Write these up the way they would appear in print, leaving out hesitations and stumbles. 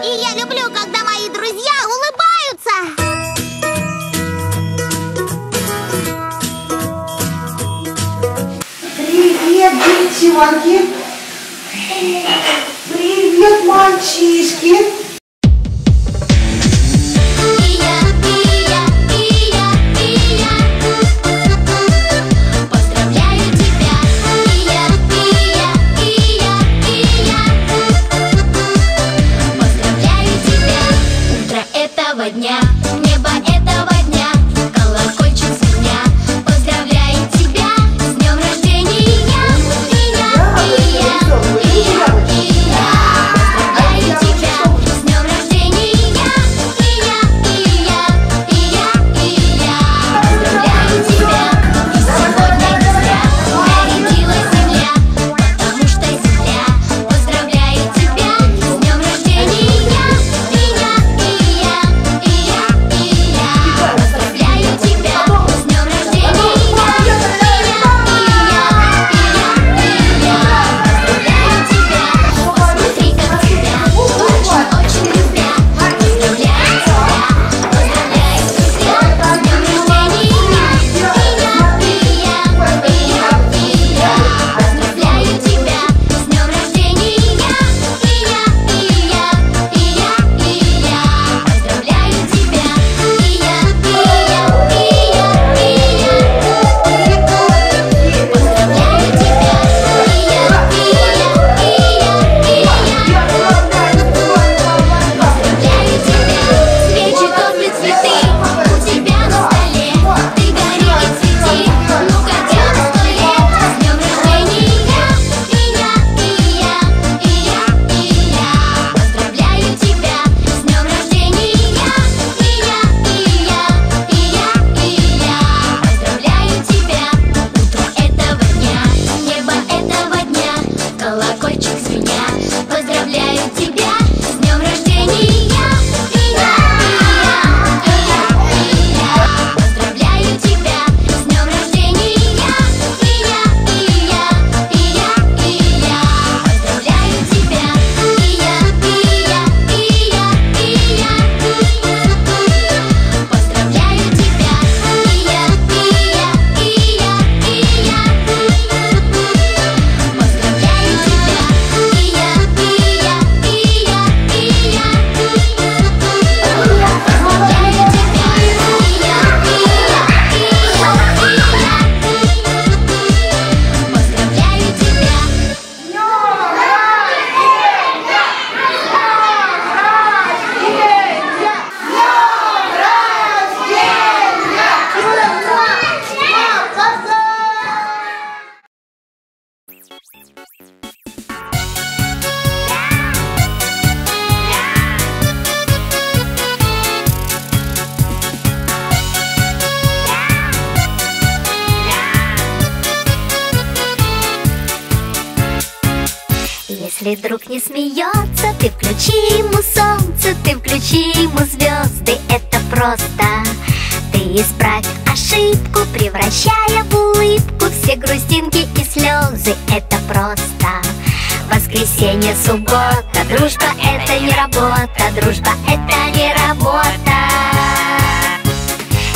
И я люблю, когда мои друзья улыбаются. Привет, девчонки! Привет, мальчишки! Дня, небо этого дня, колокольчик звеня, поздравляю тебя с днем рождения. И я, поздравляю тебя с днем рождения. Поздравляю тебя, и сегодня не зря зарядилась земля, потому что земля поздравляет тебя с днем рождения. Колокольчик звеня, поздравляю тебя с днем рождения. Поздравляю тебя с днем рождения. Поздравляю тебя. Поздравляю тебя. Если друг не смеется, ты включи ему солнце, ты включи ему звезды, это просто. Ты исправь ошибку, превращая в улыбку все грустинки и слезы, это просто. Воскресенье, суббота, дружба это не работа, дружба это не работа.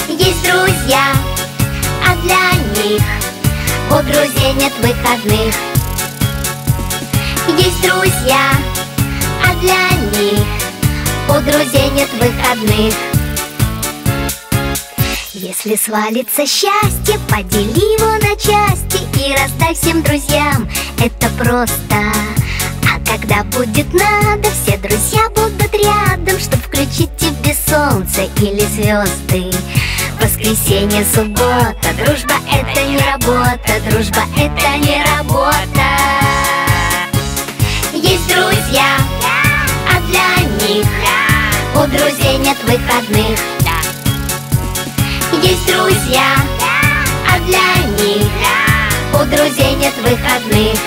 Есть друзья, а для них у друзей нет выходных. Есть друзья, а для них у друзей нет выходных. Если свалится счастье, подели его на части и раздай всем друзьям, это просто. А когда будет надо, все друзья будут рядом, чтоб включить тебе солнце или звезды. Воскресенье, суббота, дружба это не работа, дружба это не работа. Есть друзья, а для них у друзей нет выходных. Есть друзья, а для них у друзей нет выходных.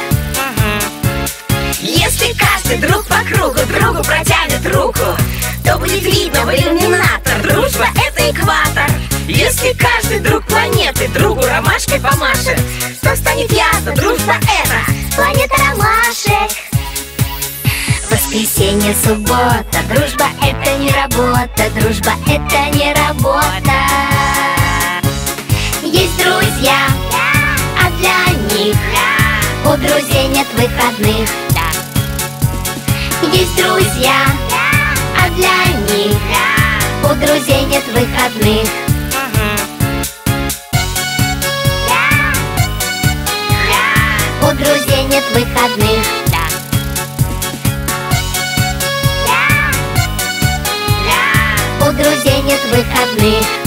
Если каждый друг по кругу другу протянет руку, то будет видно в иллюминатор, дружба это экватор. Если каждый друг планеты другу ромашкой помашет, то станет ясно, дружба это планета ромашек. воскресенье, суббота. Дружба — это не работа, дружба — это не работа. Есть друзья, а для них у друзей нет выходных. Есть друзья, а для них у друзей нет выходных. У друзей нет выходных. У друзей нет выходных.